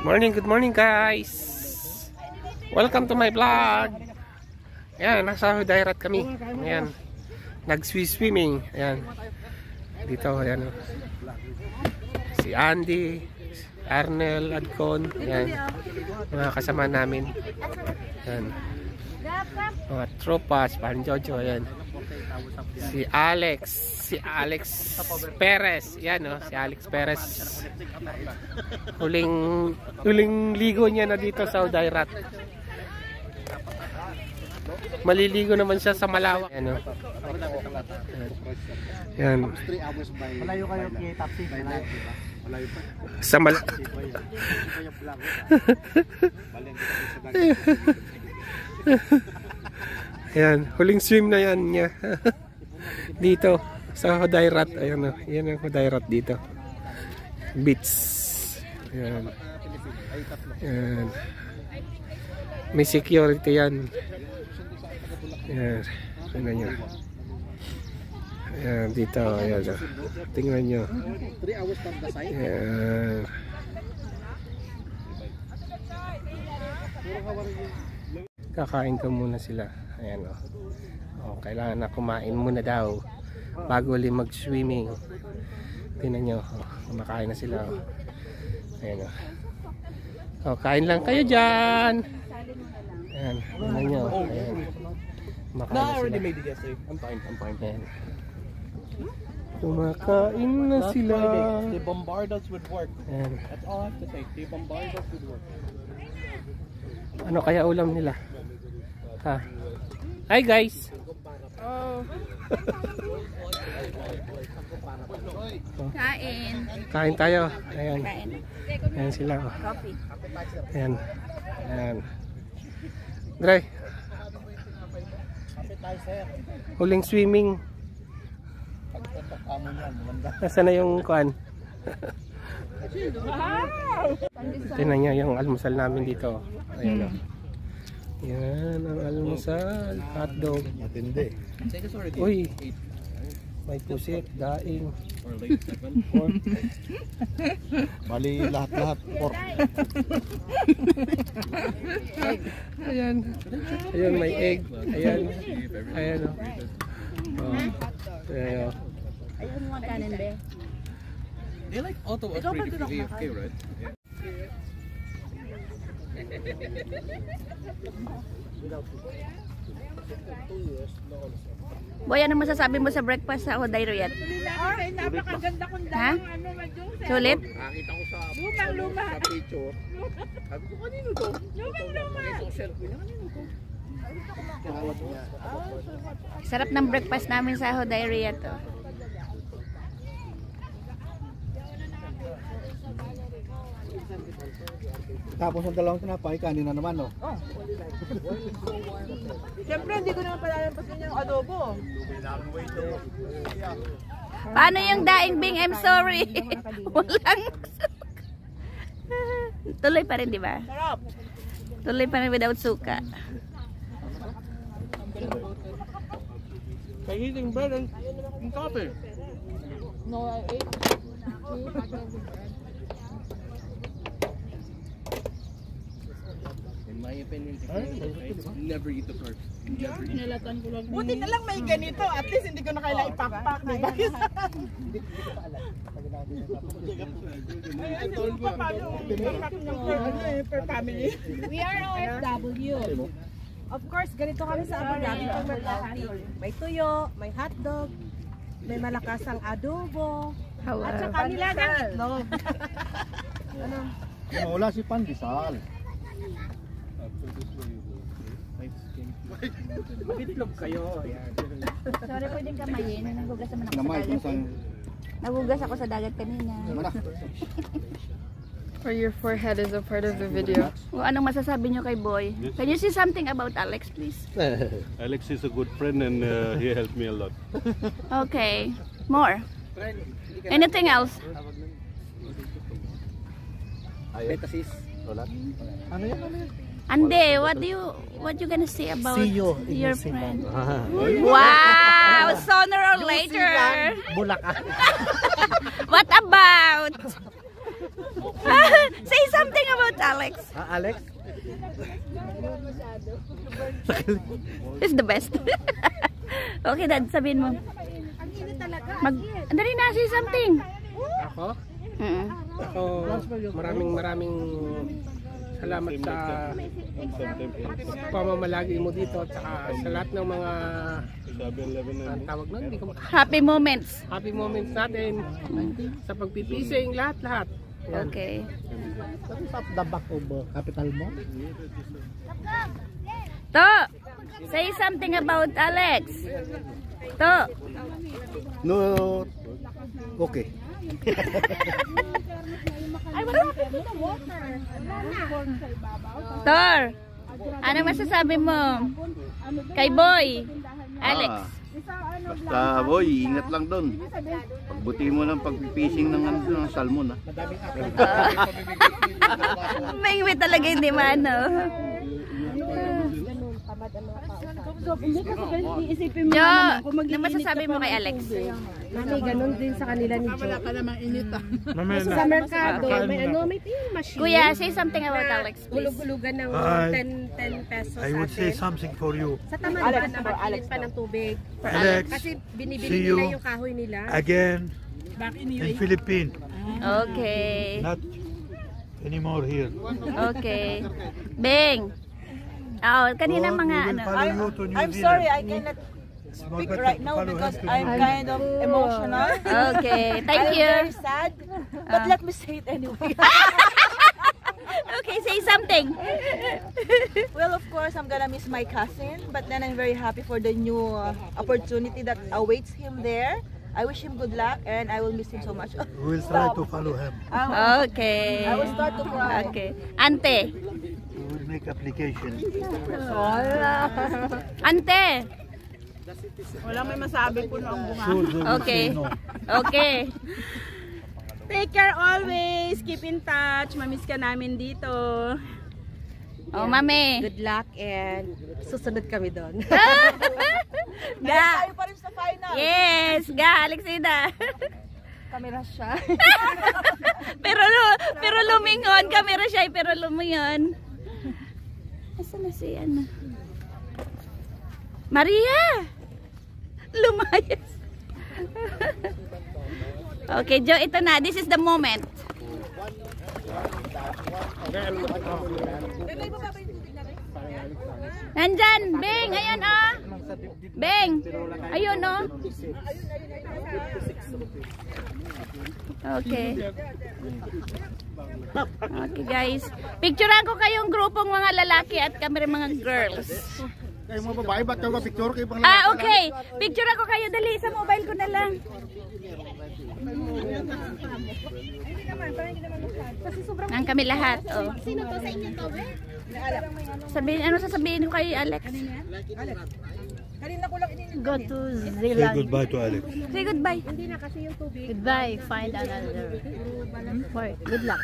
Good morning guys. Welcome to my vlog. Ayan, nasa Dairat kami. Ayan, nag-swimming. Ayan, dito, ayan. Si Andy, Arnel, Adcon. Ayan, mga kasama namin. Ayan, mga tropas, Pan Jojo. Ayan, si Alex Perez. Yan oh, si Alex Perez. Huling ligo niya na dito sa Dairat. Maliligo naman siya sa Malawak. Yan oh. Yan. Malayo kayo kay taxi. Malayo pa. Sa Yan, huling swim na yan niya. Dito sa Dairat. Ayan o, yan ang Dairat dito. Beach. Ayan. Ayan. May security yan. Ayan. Tingnan nyo. Ayan, dito. Ayan o. Tingnan nyo. Ayan. Kakain ko muna sila. Ayan o. Oh, kailangan na kumain muna daw bago ulit mag-swimming. Tingnan nyo, oh, kumakain na sila. Oh. Ayan o. Oh, kain lang kayo dyan. Ayan, tingnan nyo. Ayan. Kumakain na sila. Ayan. Kumakain na sila. They bombard us with work. Ayan. That's all I have to say. They bombard us with work. Ano kaya ulam nila? Ha? Hi guys! Oh. Kain. Kain tayo. Ayan. Kain. Ayan sila. Coffee. Ayan. Ayan. Dre. Huling swimming. Nasaan na yung kuan? Tingnan niya yung almusal namin dito. Ayan o. Yan ang almusal. Hotdog. Matindi. Uy. May pusit, daing. Bali lahat-lahat pork. Ayan. Ayan, may egg. Ayan. Ayan o. Oh. Ayan o. Ayun mga kanin be. They like auto upgrade if you're AFK, right? Yeah. Boy, ano masasabi mo sa breakfast sa Dairat? Ay, napakaganda kong Ha? dalang ano, Majong. Sulit? Nakita ko sa Lumang-luma. sa picture. Sabi ko, kanino to? Lumang-luma. Sa shelf ko niya, kanino to? Sarap ng breakfast namin sa Dairat. Oh. Tapos ang dalawang tinapay, kanin na naman, no? Siyempre, hindi ko naman palalampasin yung adobo. Paano yung daing Bing? I'm sorry. Walang tuloy pa rin, di ba? Sarap. Tuloy pa rin without suka. Kaya eating bread and coffee. No, I ate. In my opinion, never eat the first. Never eat. Buti na lang may ganito. At least hindi ko na kailangan ipak-pak. Diba? Ay, doon pa paano? Per family. We are OFW. Of course, ganito kami sa Abu Dhabi pag mag-outing. May tuyo, may hotdog, may malakasang adobo, at saka nilagang itlog. Ano? Wala si Pandesal. Mag-itlog kayo. Ayan. Sorry, pwedeng kamayin. Nagugas naman ako sa Namay, dagat. isang Nagugas ako sa dagat kanina. manak. Or your forehead is a part of the video. O, anong masasabi nyo kay Boy? Can you say something about Alex, please? Alex is a good friend and he helped me a lot. Okay. More. Anything else? Betasis. Ano yan? Ande, what you gonna say about See you in your New Zealand. friend? Wow! Sooner or later. Bulacan. What about? Say something about Alex. Alex? He's the best. Okay, Dad, sabihin mo. Dali na, say something. Ako? Ako, maraming salamat sa pamamalagi mo dito at saka sa lahat ng mga ang tawag nun, hindi ko Happy moments. happy moments natin sa pagpipising, lahat. Yan. Okay. Sa the back of capital mo? To, say something about Alex. To. No, okay. Tor, ano masasabi mo kay Boy, Alex? Basta boy, ingat lang doon. Pagbuti mo ng pagpipishing ng salmon ha. May talaga hindi maano. Jo, ano masasabi mo kay Alex? Mami, ganun din sa kanila ni Jo. Wala ka namang inita. Sa merkado, may tingin machine. Kuya, say something about Alex, please. Hulug-hulugan ng 10 pesos I would say something for you. Sa Tamanban, nakakilit pa ng tubig. Alex, Kasi binibili see nila you yung kahoy nila. again in Philippines. Okay. Not anymore here. Okay. Beng. Oh, kanina Or mga we will ano. follow you to New I'm Zealand. sorry, I cannot It's more speak better right to now follow because him to I'm New kind of emotional. Okay, thank I'm you. very sad, but let me say it anyway. Okay, say something. Well, of course, I'm gonna miss my cousin, but then I'm very happy for the new opportunity that awaits him there. I wish him good luck, and I will miss him so much. We will try to follow him. Okay. I will start to cry. Okay. Ante. We will make application. Ante. Walang may masabi po noong bunga. Sure, they will Okay. say no. Okay. Take care always. Keep in touch. Mamiss ka namin dito. Oh, mami. Good luck and susunod kami doon. Ga. Tayo pa rin sa final. Yes, ga, Alexida. Kamera siya. pero lumingon, camera siya, pero lumingon. Asa na si ano? Maria! Lumayas. Okay, Jo, ito na. This is the moment. Nandyan, Beng, ayun ah. Beng, ayun oh. Okay. Okay guys, picturean ko kayong grupong mga lalaki at kami rin mga girls. Kayo mga babae, ba't kayo picture kayo pang Ah, okay. Picturean ko kayo, dali sa mobile ko na lang. Ang kami lahat, oh. Sino to sa inyo to, Sabihin, ano sasabihin ko kay Alex? Kanina ko lang ininig. Go to Say Zealand. goodbye to Alex. Say goodbye. Hindi na kasi yung tubig. Goodbye. Find another. Good luck.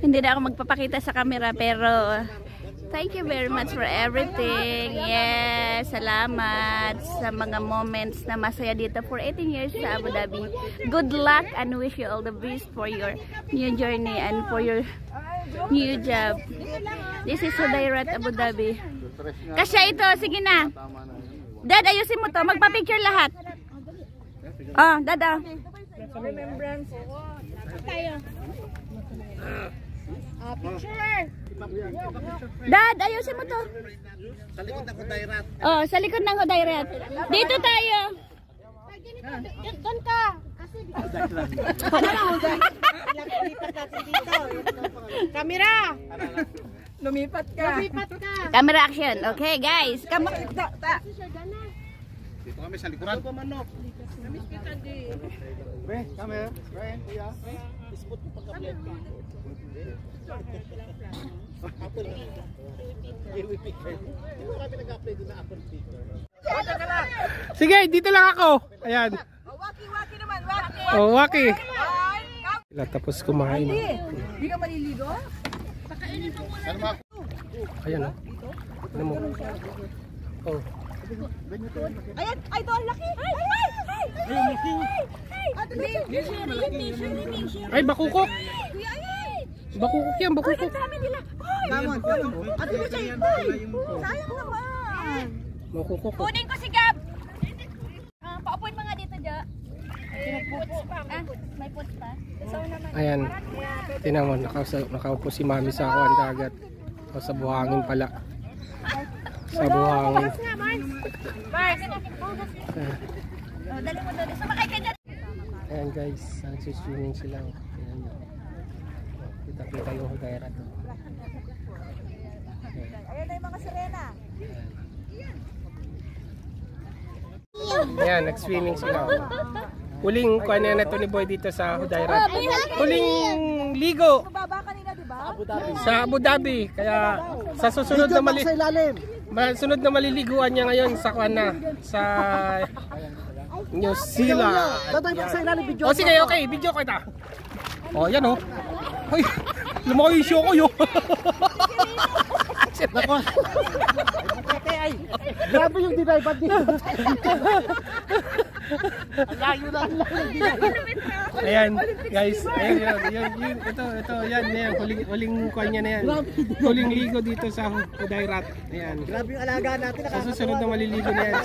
Hindi na ako magpapakita sa camera pero thank you very much for everything. Yes, salamat sa mga moments na masaya dito for 18 years sa Abu Dhabi. Good luck and wish you all the best for your new journey and for your new job. This is Hudayrat Abu Dhabi. Kasya ito, sige na. Dad, ayusin mo to. Magpa-picture lahat. Oh, Dad, oh. Remembrance. Tayo. Picture. Dad, ayusin mo to. Sa likod ng Hudayrat. Oh, sa likod ng Hudayrat. Dito tayo. Doon ka. Kasi lumipat natin dito. Kamera. Lumipat ka. Lumipat ka. Camera action. Okay, guys. Come on. Dito kami sa likuran. Be, come here. Friend, kuya. Ispot mo pagka-plate ka. Sige, dito lang ako. Ayan. Waki-waki naman. Waki. Oh, Waki. Ay, Sila tapos kumain. Hindi ka maliligo? Ayan oh. Ano mo? Oh. Ayan, ay doon, laki. Ay, ay, ay, ay, ay, Ay, bakukok. Bakukok yan, bakukok. Sayang naman. Bakukok. Kunin ko si Gab. Paupuin mga dito, Jo. May puts pa. Ayan. Tingnan mo, nakaupo si Mami sa kuwan dagat. O sa buhangin pala. Sa buhangin. Dali mo doon. Sumakay ka dyan. Ayan guys, nagsiswimming sila. Ayan. Kita-kita yung Hudayrat. Ayan na yung mga sirena. Ayan, nag-swimming sila. Huling kuha na to ni Boy dito sa Hudayrat. Huling ligo Baba kanina, di ba? sa Abu Dhabi. Kaya sa susunod na sunod na maliliguan niya ngayon sa kuha na sa New Zealand. O sige, okay, video ko ito. O yan o. Ay, lumaki yung show ko yun. Grabe yung dinayban dito. Layo na lang. Ayan, guys. Ayan, yun. Ito, yan. Huling kuha niya na yan. Huling ligo dito sa Hudayrat. Ayan. Grabe yung alaga natin. Sa susunod na maliligo na yan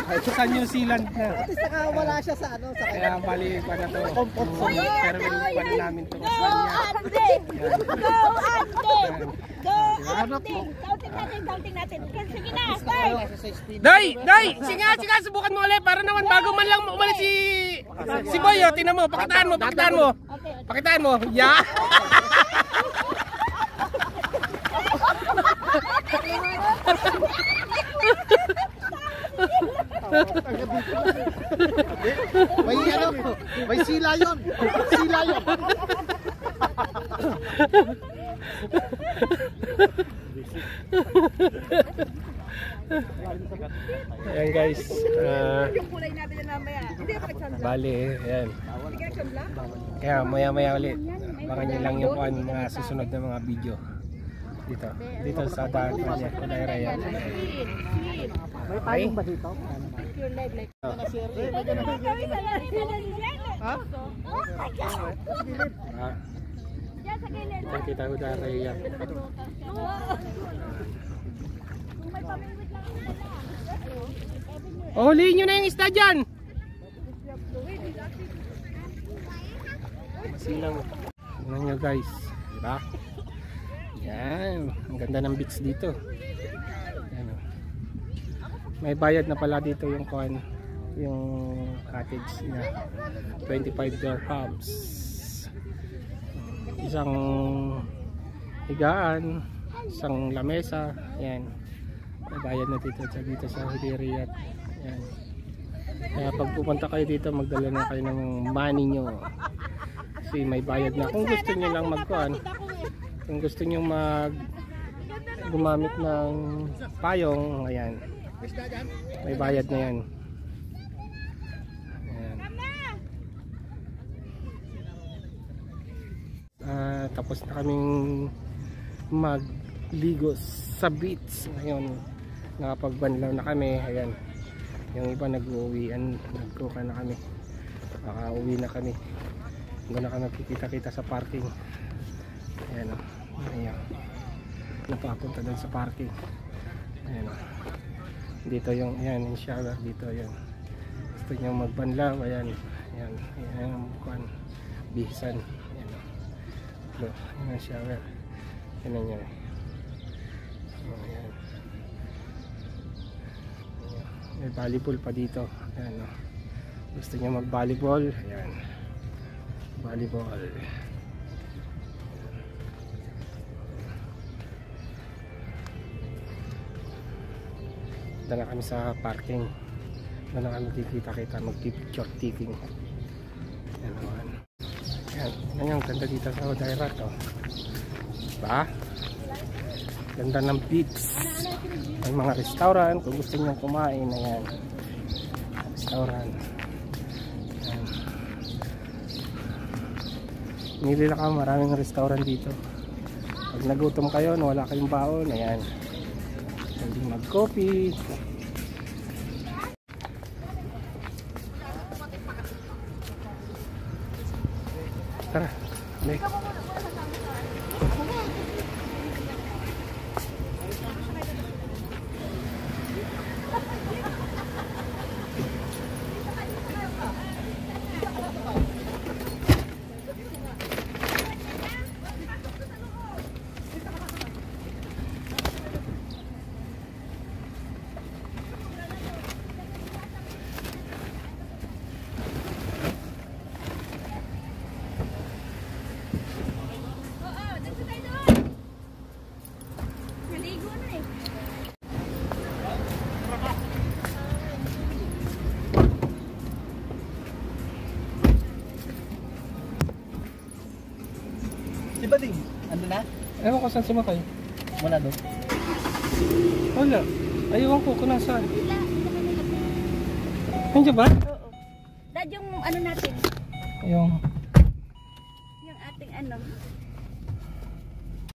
sa New Zealand na. At least nakawala siya sa ano. Kaya bali pa na to. Pero pwede namin to. Go, Ande! Go, Ande! Go, Ande! Counting natin. Sige na, start! Day! Sige, subukan mo ulit para naman bago man lang umalis si Boy. O, tingnan mo, pakitaan mo. Yeah! May sila yun. Ayan guys. Yung kulay natin yan mamaya. Hindi pa nagsunblock. Bali, ayan. Hindi ka nagsunblock? Kaya maya ulit. Abangan nyo lang yung mga susunod na mga video. Dito sa daan niya. Hudayrat yan. May payong ba dito? Kita Hudayrat yan. Oh, huliin nyo na yung isda dyan. Masilang. Tingnan nyo guys, diba? Yan, ang ganda ng beach dito. Yan, oh. May bayad na pala dito yung cottage na 25 dirhams. Isang higaan, isang lamesa. Yan, may bayad na dito sa Hudayrat. Yan. Kaya pag pupunta kayo dito, magdala na kayo ng money nyo. Kasi may bayad na. Kung gusto nyo lang kung gusto nyo gumamit ng payong, ayan, may bayad na yan. Ayan. Tapos na kaming magligo sa beach ngayon. Nakapagbanlaw na kami. Ayan, yung iba nagkuka na kami, uwi na kami. Doon na kami kikita-kita sa parking. Ayan o. Ayan. Napapunta doon sa parking. Ayan o. Dito yung, ayan, yung shower dito. Ayan. Gusto nyo magbanlaw. Ayan. Ayan. Ayan yung bihisan. Ayan o. Ito. Ayan yung shower. Ayan nyo. Ayan. May volleyball pa dito. Ayan o. Gusto nyo mag-volleyball. Ayan. Volleyball. Doon na kami sa parking. Doon na kami kikita-kita, mag-picture taking. Yan naman. Yan yung ganda dito sa Hudayrat. Oh. Diba? Ganda ng beach. May mga restaurant. Kung gusto nyo kumain, ayan. Restaurant. Ayan. Nilila ka, maraming restaurant dito. Pag nagutom kayo, wala kayong baon, ayan. Pwede mag-coffee. Tara. Balik. Naligo na eh. Si Bading, ando na? Ewan ko saan sumakay. Wala doon. Wala. Aywan ko kung nasaan. Nandiyan ba? Oo. Dad yung ano natin. Yung Yung ating ano.